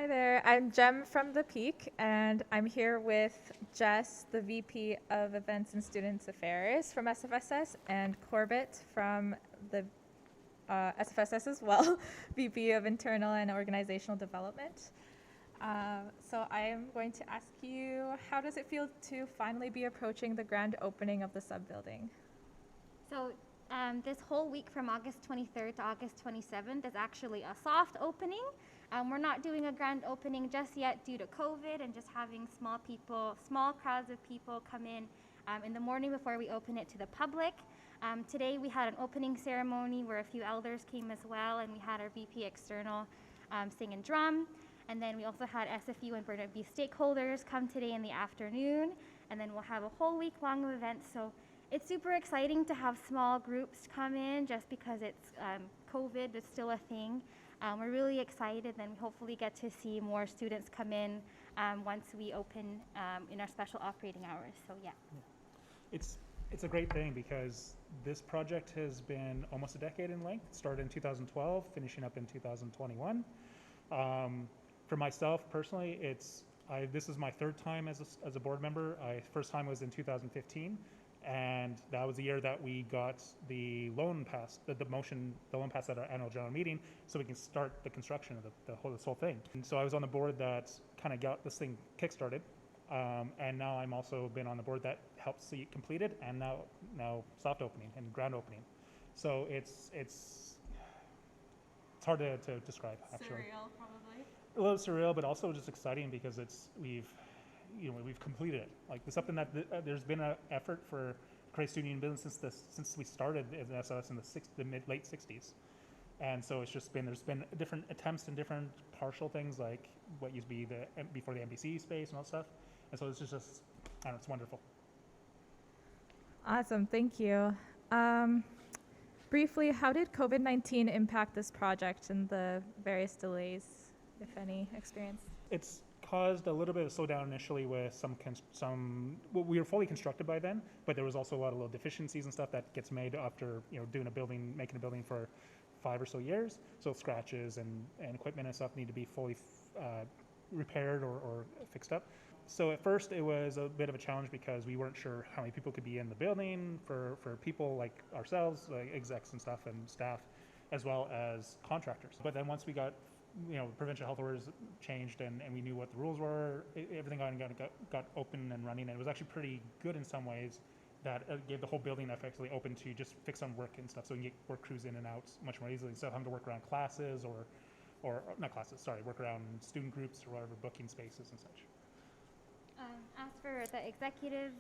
Hi there, I'm Jem from The Peak, and I'm here with Jess, the VP of Events and Students Affairs from SFSS, and Corbett from the SFSS as well, VP of Internal and Organizational Development. So I am going to ask you, how does it feel to finally be approaching the grand opening of the sub-building? So this whole week from August 23rd to August 27th is actually a soft opening. We're not doing a grand opening just yet due to COVID and just having small crowds of people come in the morning before we open it to the public. Today we had an opening ceremony where a few elders came as well, and we had our VP External sing and drum. And then we also had SFU and Burnaby stakeholders come today in the afternoon. And then we'll have a whole week long of events. So it's super exciting to have small groups come in just because it's COVID is still a thing. We're really excited, and we hopefully get to see more students come in once we open in our special operating hours. So yeah. It's a great thing because this project has been almost a decade in length. It started in 2012, finishing up in 2021. For myself personally, this is my third time as a board member. First time was in 2015. And that was the year that we got the loan pass, the loan pass at our annual general meeting, so we can start the construction of this whole thing. And so I was on the board that kind of got this thing kickstarted, and now I'm also been on the board that helped see it completed, and now soft opening and grand opening. So it's hard to describe actually. Surreal, probably. A little surreal, but also just exciting because we've completed it. Like it's something that there's been an effort for create student union building since we started as an SLS in the late 60s, and so there's been different attempts and different partial things like what used to be before the NBC space and all that stuff, and so it's just I don't know, it's wonderful. Awesome, thank you. Briefly, how did COVID-19 impact this project and the various delays, if any, experienced? It's caused a little bit of slowdown initially with well, we were fully constructed by then, but there was also a lot of little deficiencies and stuff that gets made after making a building for 5 or so years. So scratches and equipment and stuff need to be fully repaired or fixed up. So at first it was a bit of a challenge because we weren't sure how many people could be in the building for people like ourselves, like execs and stuff and staff, as well as contractors. But then once we got provincial health orders changed and we knew what the rules were, everything got open and running, and it was actually pretty good in some ways that it gave the whole building effectively open to just fix on work and stuff, so we can get work crews in and out much more easily instead of having to work around classes or not classes, sorry, work around student groups or whatever, booking spaces and such. As for the executive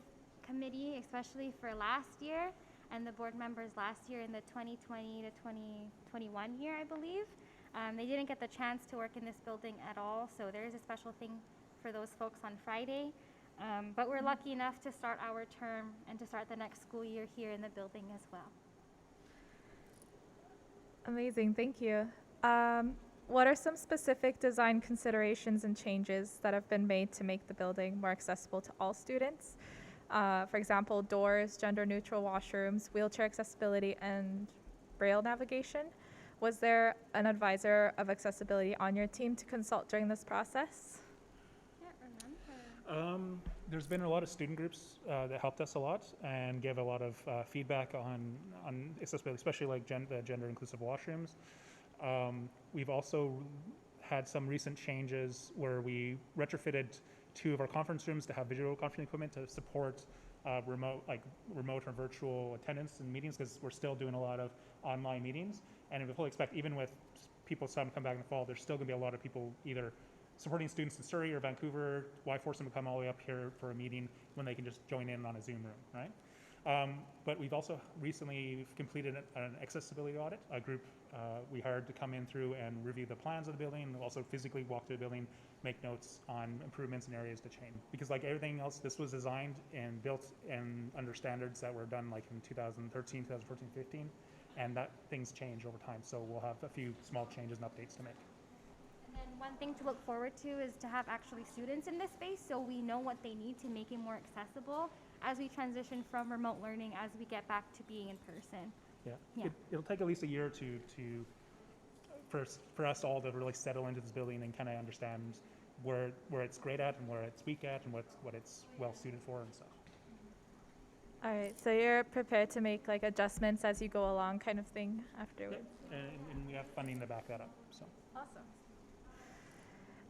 committee, especially for last year, and the board members last year in the 2020 to 2021 year, I believe, they didn't get the chance to work in this building at all, so there is a special thing for those folks on Friday. But we're lucky enough to start our term and to start the next school year here in the building as well. Amazing, thank you. What are some specific design considerations and changes that have been made to make the building more accessible to all students? For example, doors, gender-neutral washrooms, wheelchair accessibility, and braille navigation. Was there an advisor of accessibility on your team to consult during this process? Can't remember. There's been a lot of student groups that helped us a lot and gave a lot of feedback on accessibility, especially like the gender inclusive washrooms. We've also had some recent changes where we retrofitted 2 of our conference rooms to have visual conferencing equipment to support remote or virtual attendance in meetings, because we're still doing a lot of online meetings. And we fully expect, even with people starting to come back in the fall, there's still going to be a lot of people either supporting students in Surrey or Vancouver. Why force them to come all the way up here for a meeting when they can just join in on a Zoom room, right? But we've also recently completed an accessibility audit. A group we hired to come in through and review the plans of the building, and also physically walk through the building, make notes on improvements and areas to change. Because like everything else, this was designed and built under standards that were done like in 2013, 2014, 15. And that things change over time, so we'll have a few small changes and updates to make. And then one thing to look forward to is to have actually students in this space, so we know what they need to make it more accessible as we transition from remote learning, as we get back to being in person. Yeah. It'll take at least a year to for us all to really settle into this building and kind of understand where it's great at and where it's weak at and what it's well suited for and stuff. All right, so you're prepared to make like adjustments as you go along kind of thing afterwards? And we have funding to back that up. So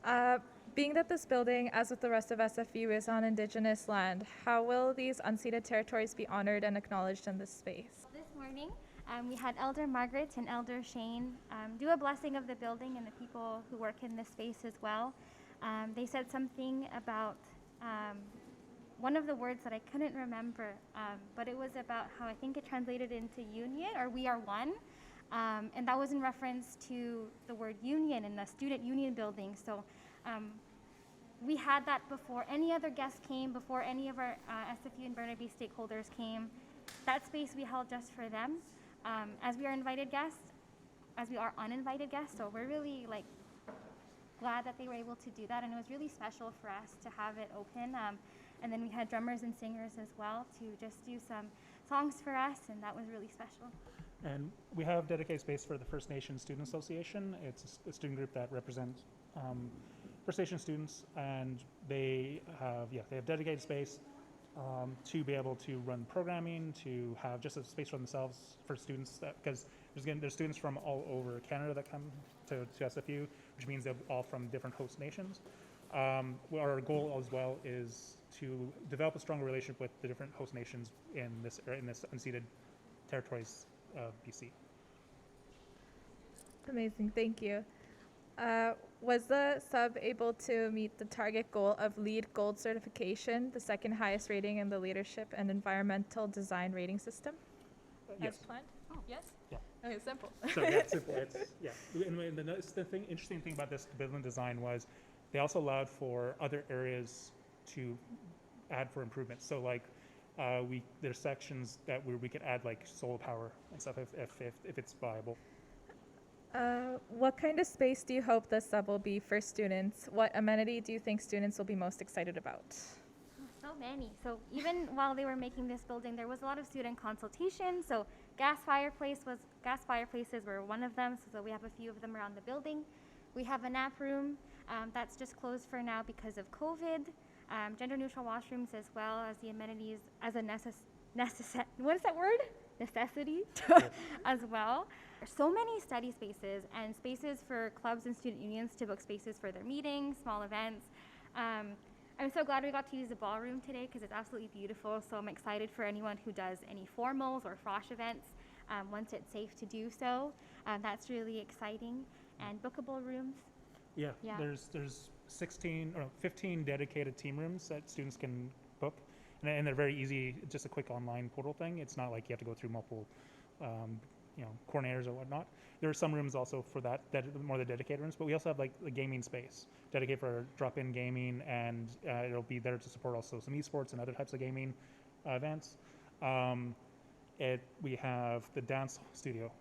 Awesome. Being that this building, as with the rest of SFU, is on Indigenous land, how will these unceded territories be honored and acknowledged in this space? This morning, we had Elder Margaret and Elder Shane do a blessing of the building and the people who work in this space as well. They said something about one of the words that I couldn't remember, but it was about how I think it translated into union, or we are one. And that was in reference to the word union in the student union building. So we had that before any other guests came, before any of our SFU and Burnaby stakeholders came. That space we held just for them, as we are invited guests, as we are uninvited guests. So we're really like glad that they were able to do that, and it was really special for us to have it open. And then we had drummers and singers as well to just do some songs for us, and that was really special. and we have dedicated space for the First Nations Student Association. It's a student group that represents First Nation students, and they have dedicated space to be able to run programming, to have just a space for themselves for students, because there's students from all over Canada that come to SFU, which means they're all from different host nations. Our goal as well is to develop a stronger relationship with the different host nations in this unceded territories of BC. Amazing, thank you. Was the sub able to meet the target goal of LEED Gold certification, the second highest rating in the leadership and environmental design rating system? Yes. As planned? Yes? Yeah. Okay, simple. So yeah, it's simple. And the interesting thing about this building design was they also allowed for other areas to add for improvements. So like there's sections that where we could add like solar power and stuff if it's viable. What kind of space do you hope this sub will be for students? What amenity do you think students will be most excited about? So many. So even while they were making this building, there was a lot of student consultation. So gas fireplaces were one of them. So we have a few of them around the building. We have a nap room that's just closed for now because of COVID. Gender neutral washrooms as well as the amenities as a what is that word? Necessity as well. There's so many study spaces and spaces for clubs and student unions to book spaces for their meetings, small events. I'm so glad we got to use the ballroom today because it's absolutely beautiful. So I'm excited for anyone who does any formals or frosh events once it's safe to do so. That's really exciting. And bookable rooms. Yeah. Yeah. There's 15 dedicated team rooms that students can book, and they're very easy. Just a quick online portal thing. It's not like you have to go through multiple coordinators or whatnot. There are some rooms also for that more the dedicated rooms, but we also have like the gaming space dedicated for drop-in gaming, and it'll be there to support also some esports and other types of gaming events. We have the dance studio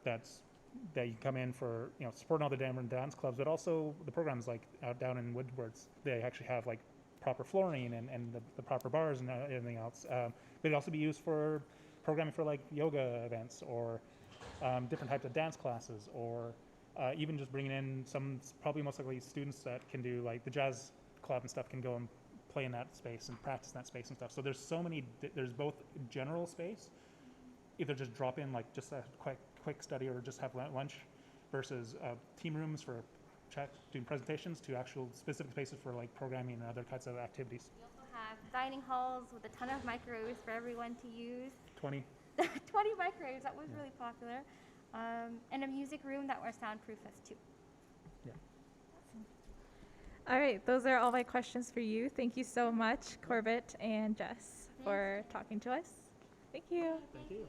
that you come in for, supporting all the different dance clubs, but also the programs like out down in Woodwards. They actually have like proper flooring and the proper bars and everything else. But it'd also be used for programming for like yoga events or different types of dance classes, or even just bringing in some, probably most likely students that can do like the jazz club and stuff can go and play in that space and practice in that space and stuff. So there's so many, there's both general space, either just drop in like just a quick study or just have lunch, versus team rooms for doing presentations, to actual specific spaces for like programming and other kinds of activities. We also have dining halls with a ton of microwaves for everyone to use. 20. 20 microwaves, that was really popular. And a music room that were soundproof as too. Yeah. All right, those are all my questions for you. Thank you so much, Corbett and Jess, for talking to us. Thank you. Thank you.